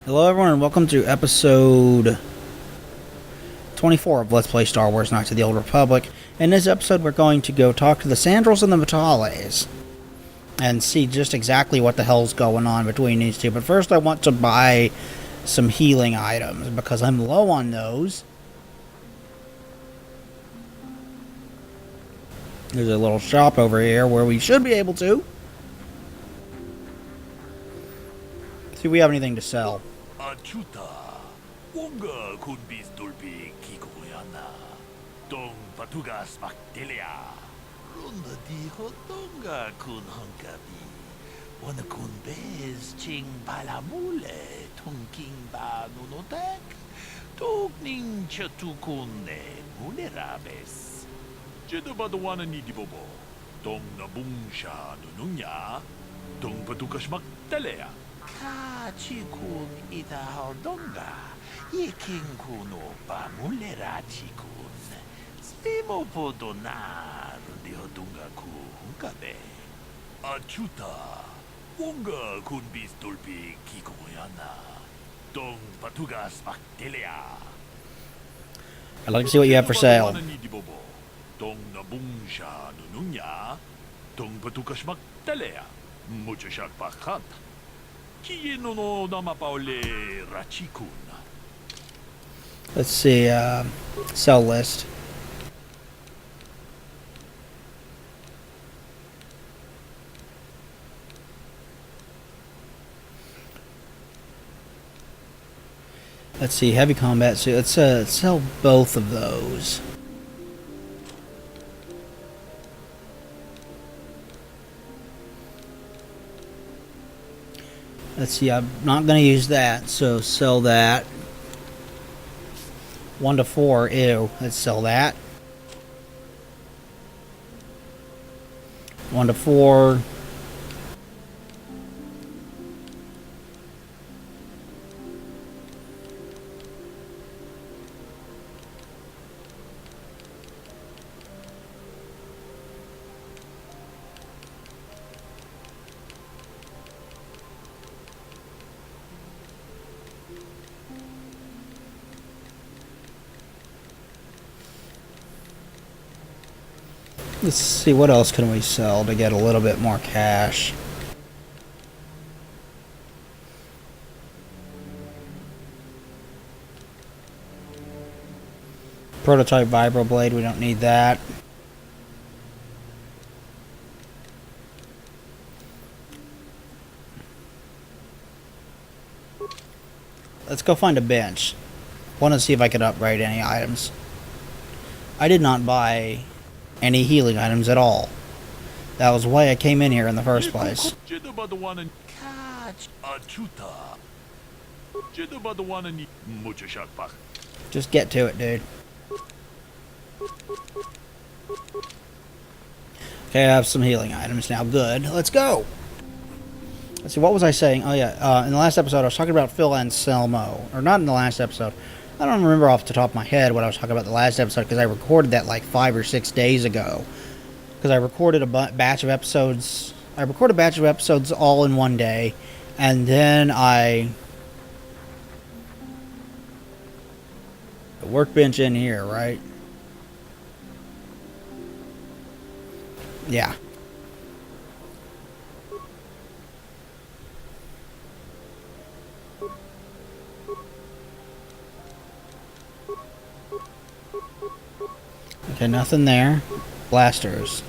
Hello everyone and welcome to episode 24 of Let's Play Star Wars Knights of the Old Republic. In this episode we're going to go talk to the Sandals and the Vitales and see just exactly what the hell's going on between these two. But first I want to buy some healing items because I'm low on those. There's a little shop over here where we should be able to see if we have anything to sell. Achuta, Wonga kun bis dulpi kikoyana, Dong patugas maktelia, Runda di hotonga kun honkabi, Wana kun bez ching balamule, Tonking ba nunotek, Togning chatukune mulerabes. Jedabadawana ni dibobo, Dong nabungsha nununya, Dong patugas maktelea. Kachikun idahaldonga, Yekinkun opa mulerachikun, Spimo podonar dihodunga ku hunkabe. Achuta, Wonga kun bis dulpi kikoyana, Dong patugas maktelea. I'd like to see what you have for sale. Dong nabungsha nununya, Dong patugas maktelea, Mucho shakpakhat. Let's see, sell list. Let's see, heavy combat suit. Let's sell both of those. Let's see, I'm not going to use that, so sell that. 1 to 4, ew. Let's sell that. 1 to 4. Let's see, what else can we sell to get a little bit more cash? Prototype vibroblade, we don't need that. Let's go find a bench. Want to see if I could upgrade any items. I did not buy any healing items at all. That was why I came in here in the first place. Just get to it, dude. Okay, I have some healing items now. Good. Let's go. Let's see, what was I saying? Oh, yeah. In the last episode, I was talking about Phil Anselmo. Or not in the last episode. I don't remember off the top of my head what I was talking about the last episode because I recorded that like 5 or 6 days ago. Because I recorded a batch of episodes. I recorded a batch of episodes all in one day. And then the workbench in here, right? Yeah. Okay, nothing there. Blasters.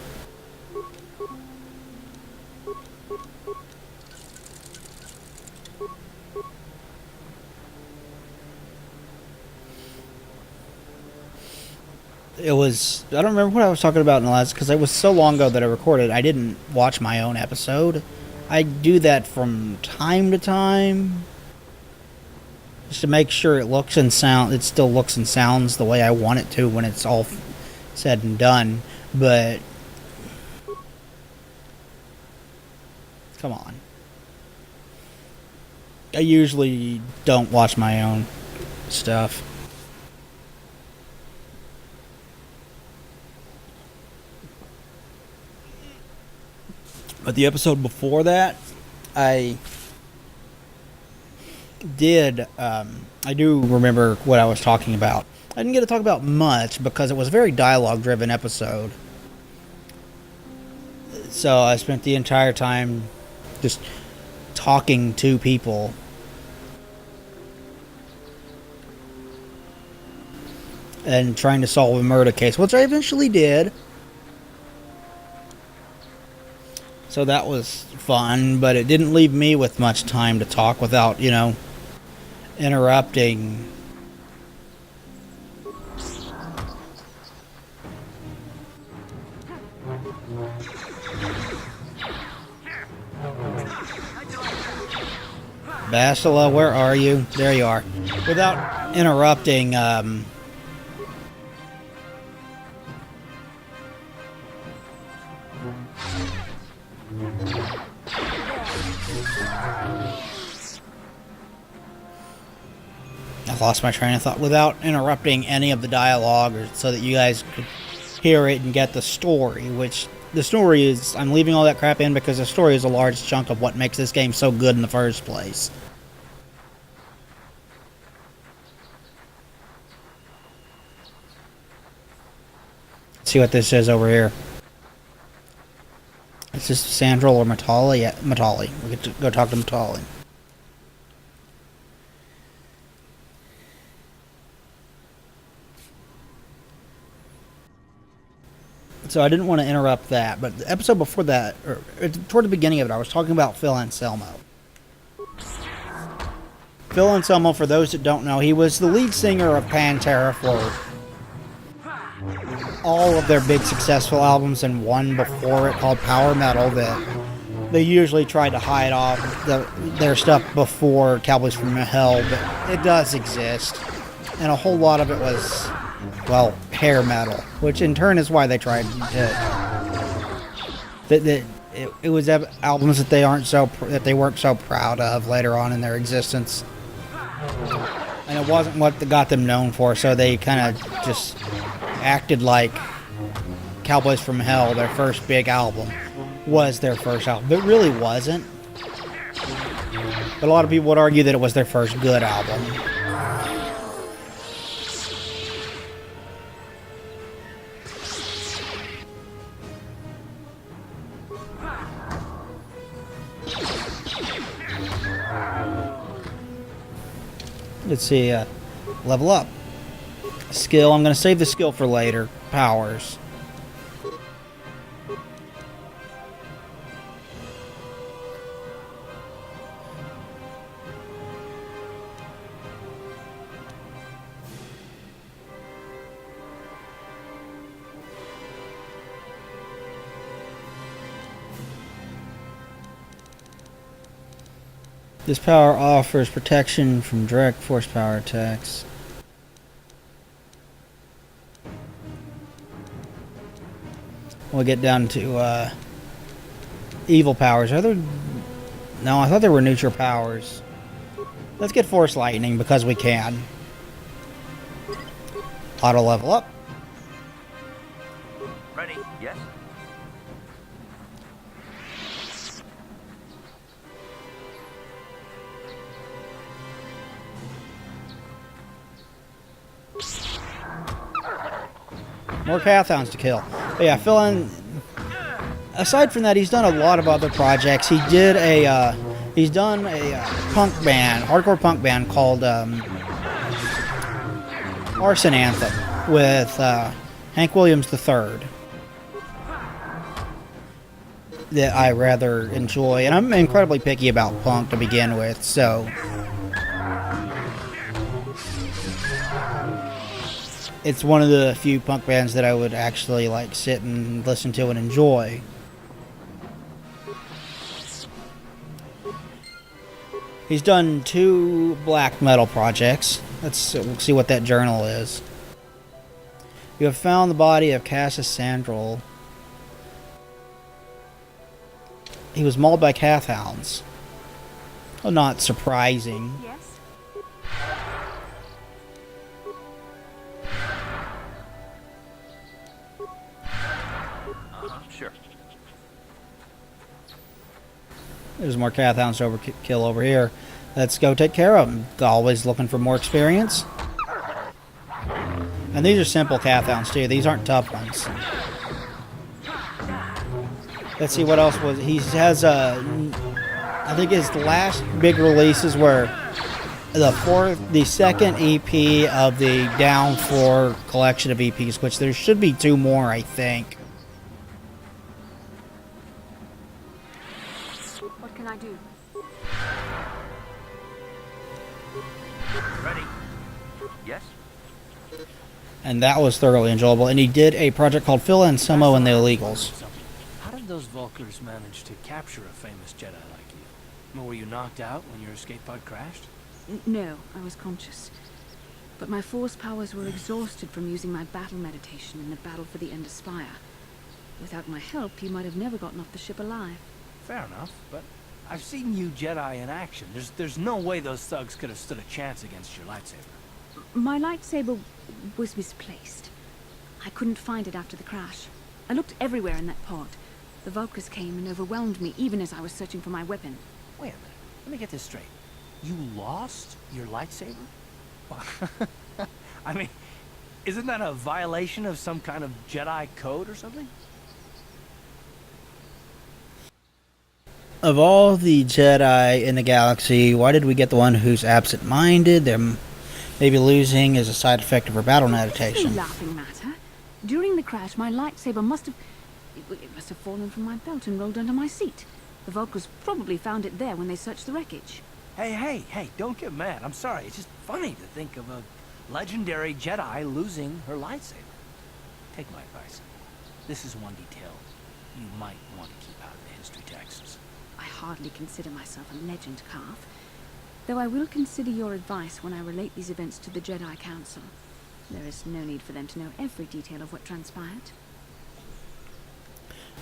It was, I don't remember what I was talking about in the last, because it was so long ago that I recorded, I didn't watch my own episode. I do that from time to time, just to make sure it looks and it still looks and sounds the way I want it to when it's all said and done, but come on. I usually don't watch my own stuff. But the episode before that, I did, I do remember what I was talking about. I didn't get to talk about much because it was a very dialogue-driven episode. So I spent the entire time just talking to people. And trying to solve a murder case, which I eventually did. So that was fun, but it didn't leave me with much time to talk without, interrupting. Bastila, where are you? There you are. Without interrupting, I lost my train of thought. Without interrupting any of the dialogue, or so that you guys could hear it and get the story, which the story is, I'm leaving all that crap in because the story is a large chunk of what makes this game so good in the first place. Let's see what this says over here. Is this Sandral or Matali? Yeah, Matali. We get to go talk to Matali. So I didn't want to interrupt that, but the episode before that, or toward the beginning of it, I was talking about Phil Anselmo. Phil Anselmo, for those that don't know, he was the lead singer of Pantera for all of their big successful albums, and one before it called Power Metal that they usually tried to hide off their stuff before Cowboys from Hell, but it does exist. And a whole lot of it was, well, hair metal, which in turn is why they tried to... It was albums that they weren't so proud of later on in their existence. And it wasn't what got them known for, so they kind of just acted like Cowboys from Hell, their first big album, was their first album. It really wasn't. But a lot of people would argue that it was their first good album. Let's see, level up. Skill, I'm going to save the skill for later. Powers. This power offers protection from direct force power attacks. We'll get down to evil powers. Are there... No, I thought there were neutral powers. Let's get force lightning because we can. Auto level up. Ready? Yes. More Cathhounds to kill. But yeah, Phil, aside from that, he's done a lot of other projects. He's done a punk band, hardcore punk band called Arson Anthem with Hank Williams III that I rather enjoy. And I'm incredibly picky about punk to begin with, so... It's one of the few punk bands that I would actually like sit and listen to and enjoy. He's done 2 black metal projects. We'll see what that journal is. You have found the body of Cassius Sandral. He was mauled by Cathhounds. Well, not surprising. Yes. Sure. There's more Cathhounds to overkill over here. Let's go take care of them. Always looking for more experience. And these are simple Cathounds too. These aren't tough ones. Let's see what else was. He has I think his last big releases were the second EP of the Down 4 collection of EPs, which there should be 2 more, I think. What can I do? Ready? Yes? And that was thoroughly enjoyable. And he did a project called Phil Anselmo and the Illegals. How did those Vulkars manage to capture a famous Jedi like you? Were you knocked out when your escape pod crashed? No, I was conscious. But my force powers were exhausted from using my battle meditation in the battle for the Ender Spire. Without my help, you might have never gotten off the ship alive. Fair enough, but I've seen you Jedi in action. There's no way those thugs could have stood a chance against your lightsaber. My lightsaber was misplaced. I couldn't find it after the crash. I looked everywhere in that pod. The Vulkars came and overwhelmed me even as I was searching for my weapon. Wait a minute, let me get this straight. You lost your lightsaber? I mean, isn't that a violation of some kind of Jedi code or something? Of all the Jedi in the galaxy, why did we get the one who's absent-minded? They're maybe losing as a side effect of her battle No meditation. laughing matter. During the crash, my lightsaber must have... It must have fallen from my belt and rolled under my seat. The Vulkars probably found it there when they searched the wreckage. Hey, don't get mad. I'm sorry. It's just funny to think of a legendary Jedi losing her lightsaber. Take my advice. This is one detail you might want to keep out of the history texts. I hardly consider myself a legend, Carth. Though I will consider your advice when I relate these events to the Jedi Council. There is no need for them to know every detail of what transpired.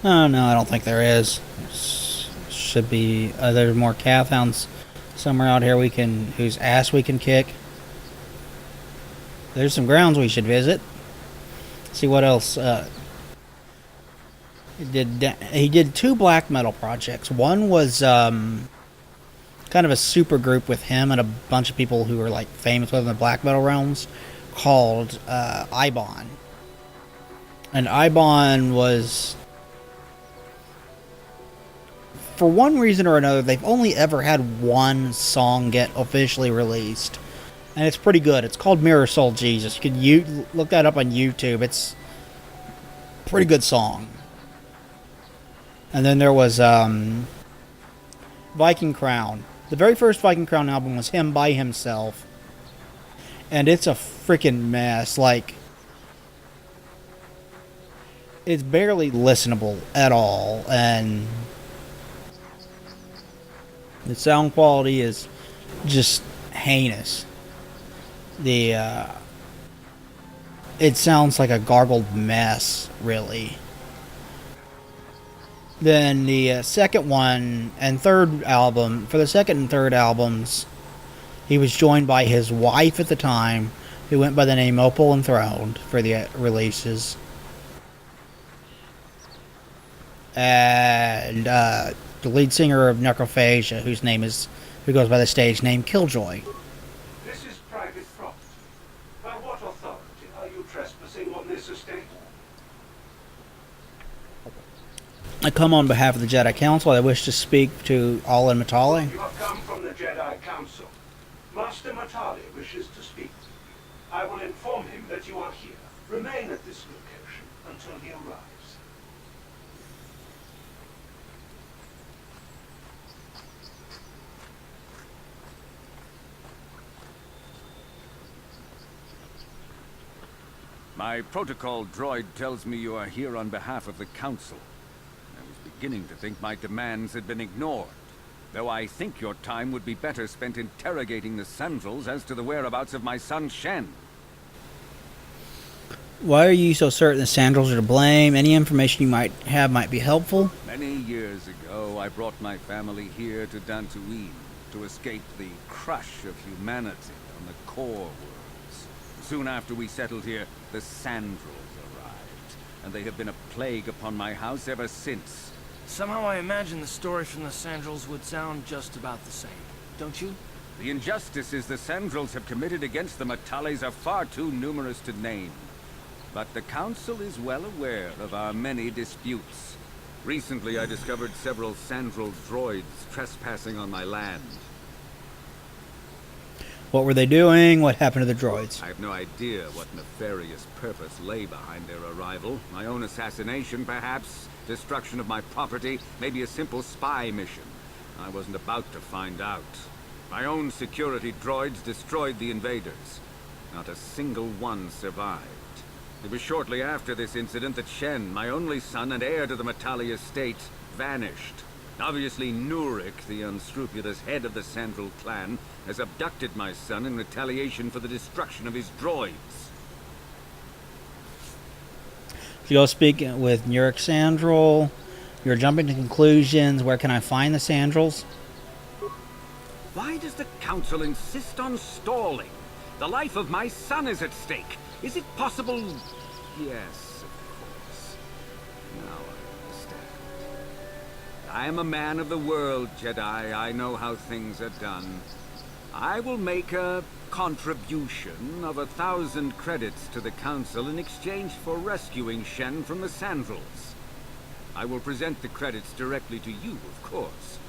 Oh, no, I don't think there is. Should be there's more Cathounds somewhere out here whose ass we can kick. There's some grounds we should visit. See what else. He did 2 black metal projects. One was kind of a super group with him and a bunch of people who were like famous within the black metal realms called Ibon. And Ibon was, for one reason or another, they've only ever had one song get officially released. And it's pretty good. It's called Mirror Soul Jesus. You can look that up on YouTube. It's a pretty good song. And then there was Viking Crown. The very first Viking Crown album was him by himself. And it's a freaking mess. Like, it's barely listenable at all. And the sound quality is just heinous. It sounds like a gargled mess, really. Then the second one and third album, for the second and third albums, he was joined by his wife at the time, who went by the name Opal Enthroned for the releases. And the lead singer of Necrophagia, who goes by the stage name Killjoy. This is Private Frost. By what authority are you trespassing on this estate? I come on behalf of the Jedi Council. I wish to speak to Allen Matali. You have come from the Jedi Council. Master Matali wishes to speak. I will inform him that you are here. Remain at this location until he arrives. My protocol droid tells me you are here on behalf of the Council. I was beginning to think my demands had been ignored, though I think your time would be better spent interrogating the Sandrels as to the whereabouts of my son Shen. Why are you so certain the Sandrels are to blame? Any information you might have might be helpful. Many years ago, I brought my family here to Dantooine to escape the crush of humanity on the core worlds. Soon after we settled here, the Sandrels arrived, and they have been a plague upon my house ever since. Somehow I imagine the story from the Sandrels would sound just about the same, don't you? The injustices the Sandrils have committed against the Matales are far too numerous to name. But the Council is well aware of our many disputes. Recently, I discovered several Sandril droids trespassing on my land. What were they doing? What happened to the droids? I have no idea what nefarious purpose lay behind their arrival. My own assassination, perhaps? Destruction of my property? Maybe a simple spy mission? I wasn't about to find out. My own security droids destroyed the invaders. Not a single one survived. It was shortly after this incident that Shen, my only son and heir to the Matali estate, vanished. Obviously, Nurik, the unscrupulous head of the Sandril clan, has abducted my son in retaliation for the destruction of his droids. You go speak with Nurik Sandril. You're jumping to conclusions. Where can I find the Sandrils? Why does the Council insist on stalling? The life of my son is at stake. Is it possible? Yes, of course. Now I understand. I am a man of the world, Jedi. I know how things are done. I will make a contribution of 1,000 credits to the Council in exchange for rescuing Shen from the Sandrils. I will present the credits directly to you, of course.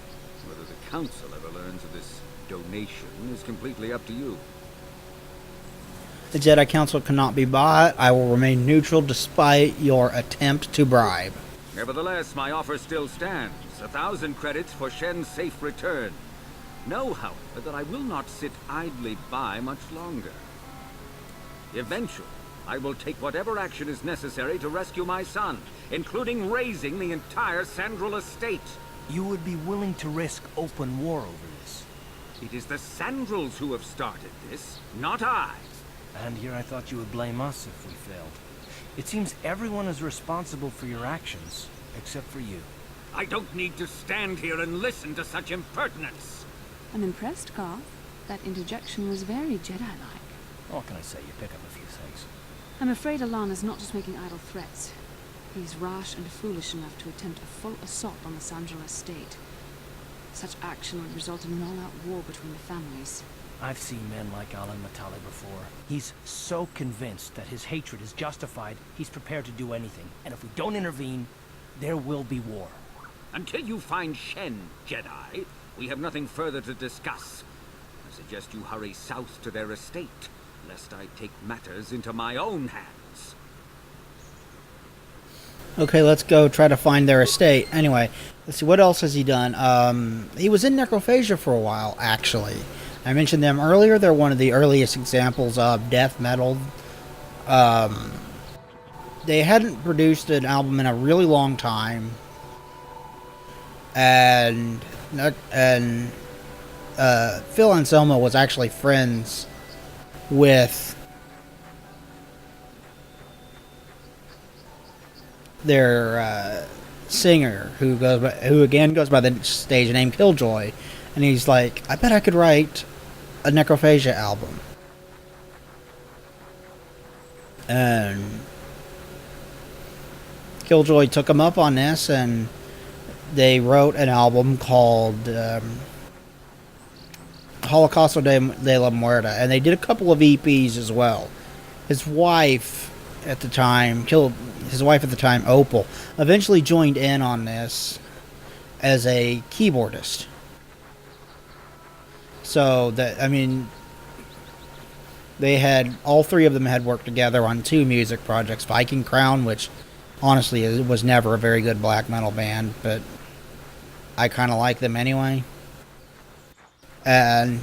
Whether the Council ever learns of this donation is completely up to you. The Jedi Council cannot be bought. I will remain neutral despite your attempt to bribe. Nevertheless, my offer still stands. 1,000 credits for Shen's safe return. Know, however, that I will not sit idly by much longer. Eventually, I will take whatever action is necessary to rescue my son, including raising the entire Sandril estate. You would be willing to risk open war over this? It is the Sandrils who have started this, not I. And here I thought you would blame us if we failed. It seems everyone is responsible for your actions, except for you. I don't need to stand here and listen to such impertinence. I'm impressed, Garth. That interjection was very Jedi-like. What can I say? You pick up a few things. I'm afraid Alana's not just making idle threats. He's rash and foolish enough to attempt a full assault on the Sandril estate. Such action would result in an all-out war between the families. I've seen men like Alan Matale before. He's so convinced that his hatred is justified, he's prepared to do anything. And if we don't intervene, there will be war. Until you find Shen, Jedi, we have nothing further to discuss. I suggest you hurry south to their estate, lest I take matters into my own hands. Okay, let's go try to find their estate. Anyway, let's see, what else has he done? He was in Necrophagia for a while, actually. I mentioned them earlier. They're one of the earliest examples of death metal. They hadn't produced an album in a really long time. And Phil Anselmo was actually friends with their singer, who again goes by the stage name Killjoy, and he's like, I bet I could write a Necrophagia album. And Killjoy took him up on this, and they wrote an album called Holocausto de la Muerta, and they did a couple of EPs as well. His wife at the time, Opal, eventually joined in on this as a keyboardist. So that, I mean, all three of them had worked together on 2 music projects. Viking Crown, which honestly was never a very good black metal band, but I kind of like them anyway. And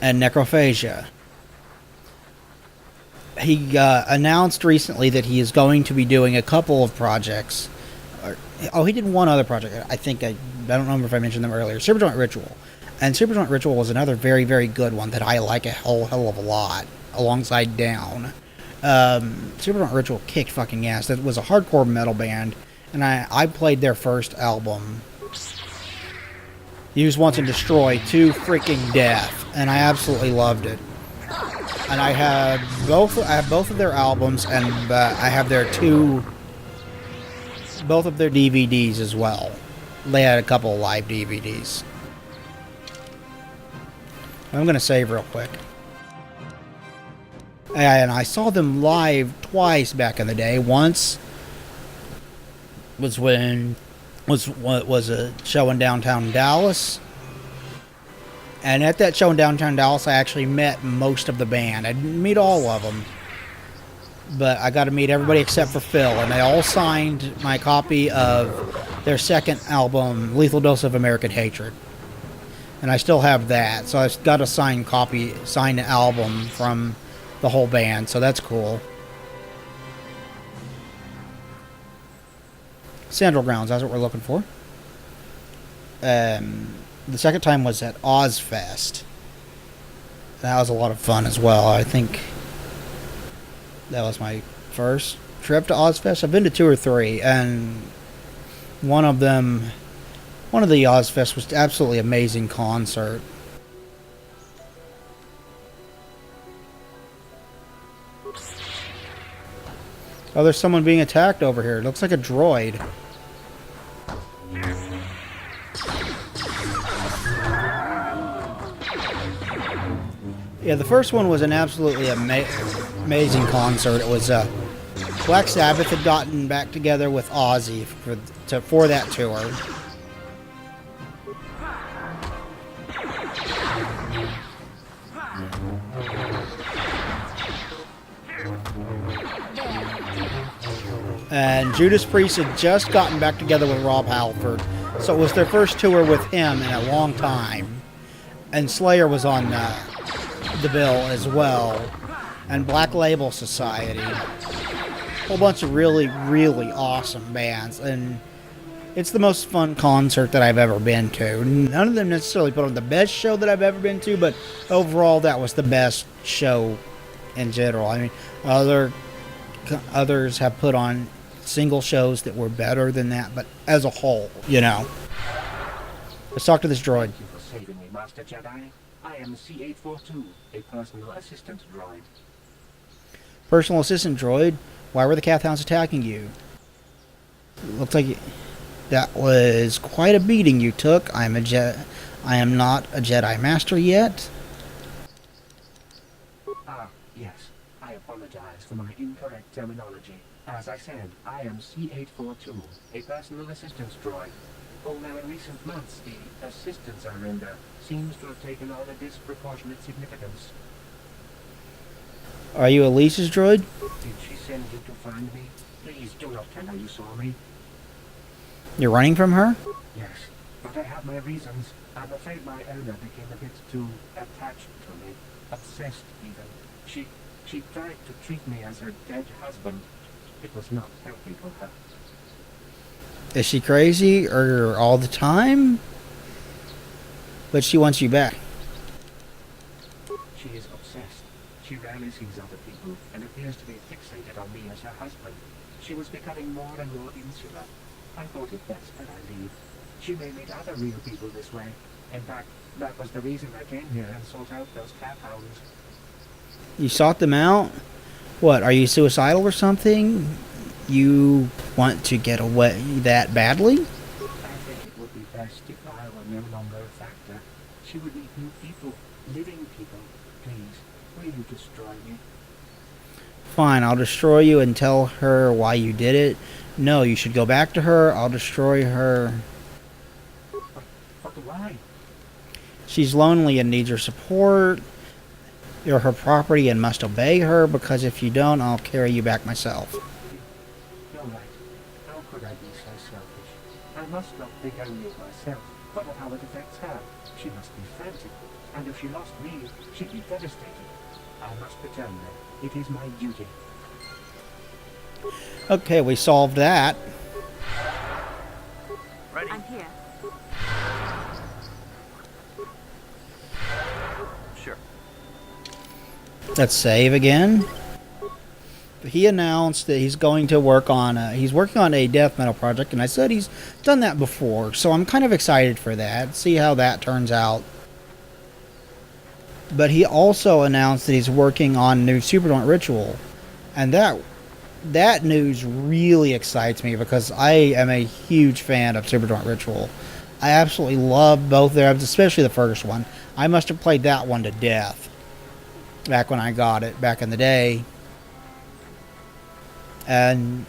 Necrophagia. He announced recently that he is going to be doing a couple of projects. He did one other project. I don't remember if I mentioned them earlier. Superjoint Ritual. And Superjoint Ritual was another very, very good one that I like a whole hell of a lot, alongside Down. Superjoint Ritual kicked fucking ass. That was a hardcore metal band, and I played their first album, Use Once and Destroy, to freaking death, and I absolutely loved it. And I have both of their albums, and I have both of their DVDs as well. They had a couple of live DVDs. I'm going to save real quick. And I saw them live twice back in the day. Once was when was a show in downtown Dallas. And at that show in downtown Dallas, I actually met most of the band. I didn't meet all of them, but I got to meet everybody except for Phil, and they all signed my copy of their second album, Lethal Dose of American Hatred. And I still have that, so I've got a signed album from the whole band, so that's cool. Sandal Grounds, that's what we're looking for. The second time was at Ozfest. That was a lot of fun as well. I think that was my first trip to Ozfest. I've been to 2 or 3, and one of the Ozfest was absolutely amazing concert. Oh, there's someone being attacked over here. It looks like a droid. Yeah, the first one was an absolutely amazing concert. It was Black Sabbath had gotten back together with Ozzy for that tour. And Judas Priest had just gotten back together with Rob Halford, so it was their first tour with him in a long time. And Slayer was on the bill as well, and Black Label Society. A whole bunch of really, really awesome bands, and it's the most fun concert that I've ever been to. None of them necessarily put on the best show that I've ever been to, but overall that was the best show in general. I mean, others have put on single shows that were better than that, but as a whole, Let's talk to this droid. Thank you for saving me, Master Jedi. I am C842, a personal assistant droid. Personal assistant droid? Why were the Cathhounds attacking you? Looks like that was quite a beating you took. I am not a Jedi Master yet. Ah, yes. I apologize for my incorrect terminology. As I said, I am C842, a personal assistance droid. Although in recent months, the assistance I render seems to have taken on a disproportionate significance. Are you Elise's droid? Did she send you to find me? Please do not tell her you saw me. You're running from her? Yes, but I have my reasons. I'm afraid my owner became a bit too attached to me. Obsessed, even. She tried to treat me as her dead husband. It was not healthy for her. Is she crazy or all the time? But she wants you back. She is obsessed. She rarely sees other people and appears to be fixated on me as her husband. She was becoming more and more insular. I thought it best that I leave. She may meet other real people this way. In fact, that was the reason I came here and sought out those Cathhounds. You sought them out? What, are you suicidal or something? You want to get away that badly? I think it would be best if I were no longer a factor. She would meet new people, living people. Please, will you destroy me? Fine, I'll destroy you and tell her why you did it. No, you should go back to her. I'll destroy her. But why? She's lonely and needs your support. You're her property and must obey her, because if you don't, I'll carry you back myself. You're right. How could I be so selfish? I must not think only of myself, but of how it affects her. She must be frantic, and if she lost me, she'd be devastated. I must return her. It is my duty. Okay, we solved that. I'm here. Sure. Let's save again. He announced that he's going to work on he's working on a death metal project, and I said he's done that before, so I'm kind of excited for that. See how that turns out. But he also announced that he's working on new Superjoint Ritual, and that news really excites me because I am a huge fan of Superjoint Ritual. I absolutely love both their, especially the first one. I must have played that one to death back when I got it, back in the day. And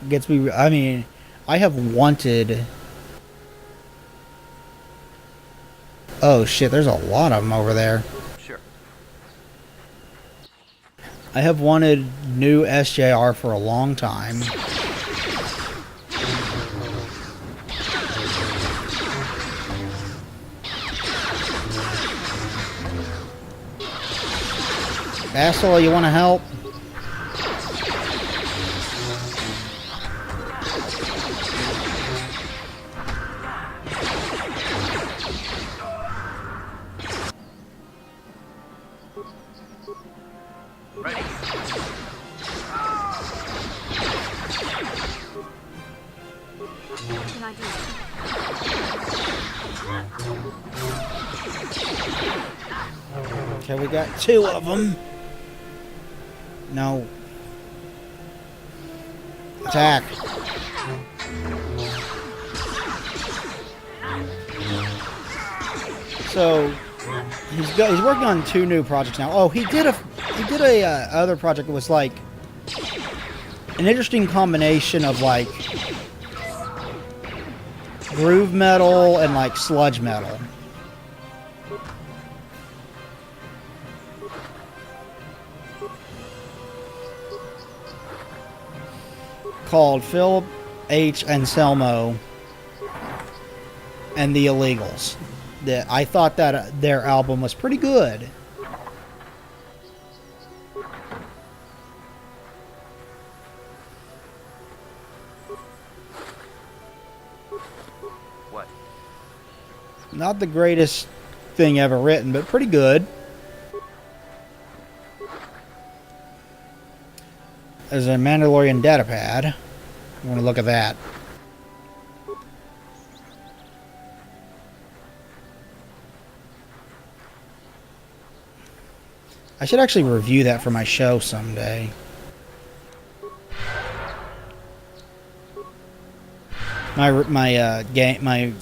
gets me, I mean, I have wanted... Oh shit, there's a lot of them over there. Sure. I have wanted new SJR for a long time. Asshole, you want to help? Ready. What can I do? Okay, we got 2 of them. No. Attack. So he's working on 2 new projects now. Oh, he did a other project that was like an interesting combination of like groove metal and like sludge metal. Called Philip H. Anselmo and the Illegals. That I thought that their album was pretty good. What? Not the greatest thing ever written, but pretty good. There's a Mandalorian datapad. I want to look at that. I should actually review that for my show someday. My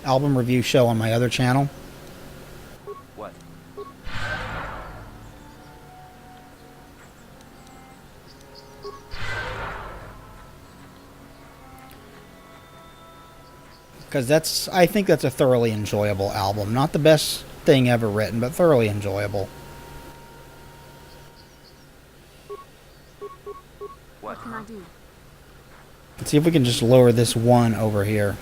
album review show on my other channel. What? Because I think that's a thoroughly enjoyable album. Not the best thing ever written, but thoroughly enjoyable. What can I do? Let's see if we can just lower this one over here.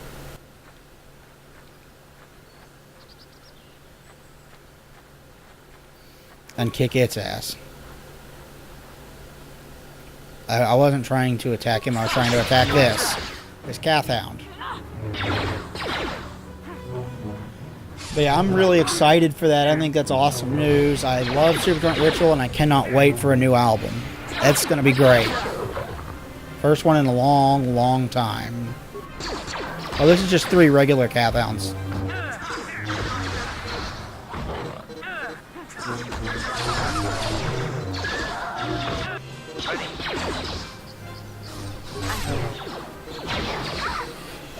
And kick its ass. I wasn't trying to attack him, I was trying to attack this Cathound. But yeah, I'm really excited for that. I think that's awesome news. I love Supertruck Ritual, and I cannot wait for a new album. That's going to be great. First one in a long, long time. Oh, this is just 3 regular Cathounds.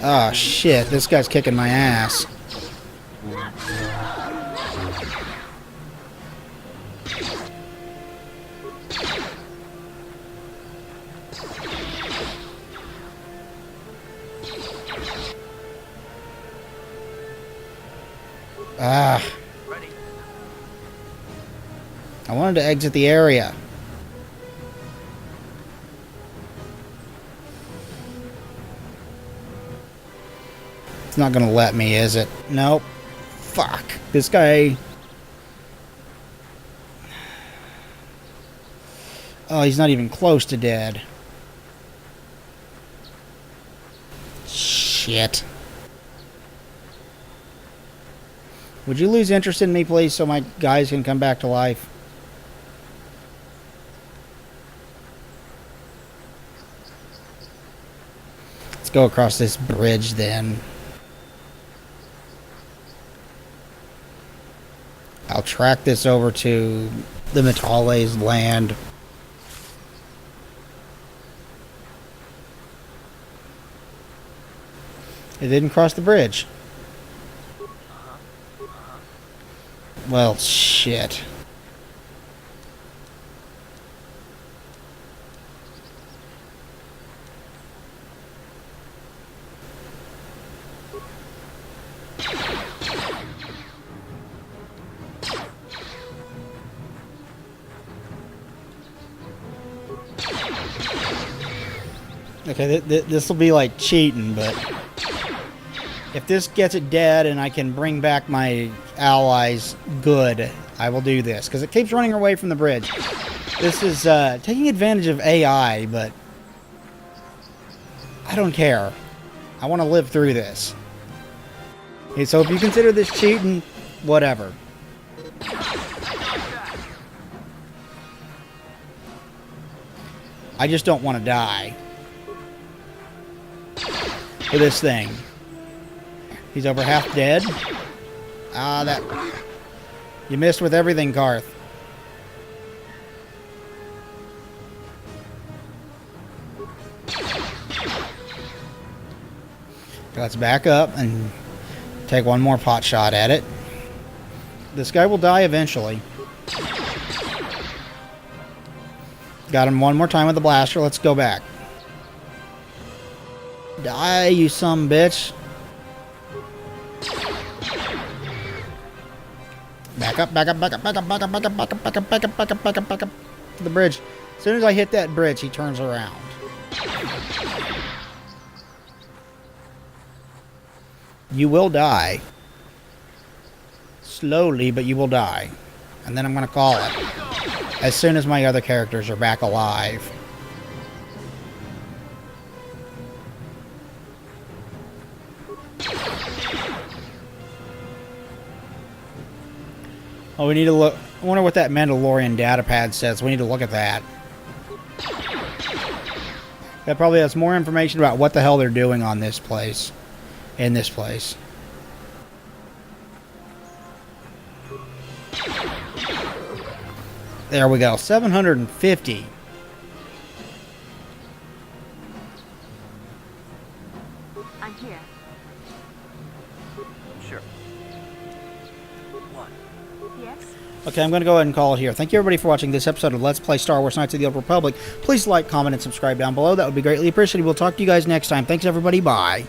Oh shit, this guy's kicking my ass. Ah. I wanted to exit the area. It's not gonna let me, is it? Nope. Fuck. This guy... Oh, he's not even close to dead. Shit. Would you lose interest in me, please, so my guys can come back to life? Let's go across this bridge, then. I'll track this over to the Metale's land. It didn't cross the bridge. Well, shit. Okay, this will be like cheating, but if this gets it dead and I can bring back my allies, good, I will do this. Because it keeps running away from the bridge. This is taking advantage of AI, but I don't care. I want to live through this. Okay, so if you consider this cheating, whatever. I just don't want to die for this thing. He's over half dead. Ah, that... You missed with everything, Karth. Let's back up and take one more pot shot at it. This guy will die eventually. Got him one more time with the blaster. Let's go back. Die, you some bitch. Back up, back up, back up, back up, back up, back up, back up, back up, back up, back up, back up, back up to the bridge. As soon as I hit that bridge, he turns around. You will die. Slowly, but you will die. And then I'm going to call it. As soon as my other characters are back alive. Oh, we need to look. I wonder what that Mandalorian datapad says. We need to look at that. That probably has more information about what the hell they're doing on this place. In this place. There we go. 750. I'm here. Sure. What? Yes? Okay, I'm going to go ahead and call it here. Thank you everybody for watching this episode of Let's Play Star Wars Knights of the Old Republic. Please like, comment, and subscribe down below. That would be greatly appreciated. We'll talk to you guys next time. Thanks everybody. Bye.